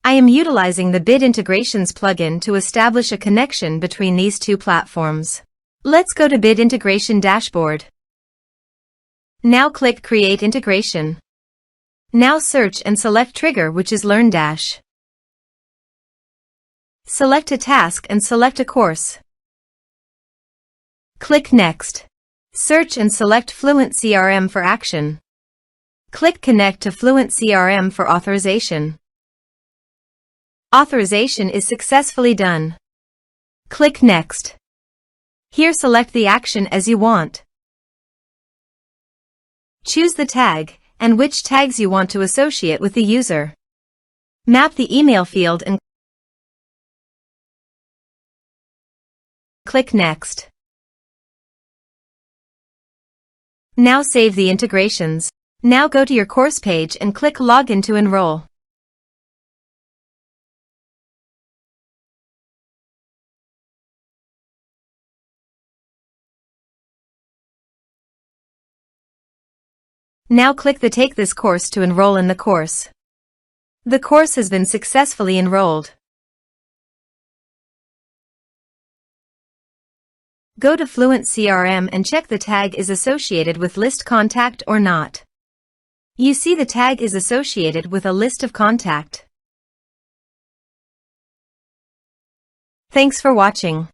I am utilizing the Bid Integrations plugin to establish a connection between these two platforms. Let's go to Bid Integration Dashboard. Now click Create Integration. Now search and select Trigger, which is LearnDash. Select a task and select a course. Click Next. Search and select FluentCRM for action. Click Connect to FluentCRM for authorization. Authorization is successfully done. Click Next. Here select the action as you want. Choose the tag and which tags you want to associate with the user. Map the email field and click Next. Now save the integrations. Now go to your course page and click Login to enroll. Now click the Take this course to enroll in the course. The course has been successfully enrolled. Go to FluentCRM and check the tag is associated with list contact or not. You see the tag is associated with a list of contact. Thanks for watching.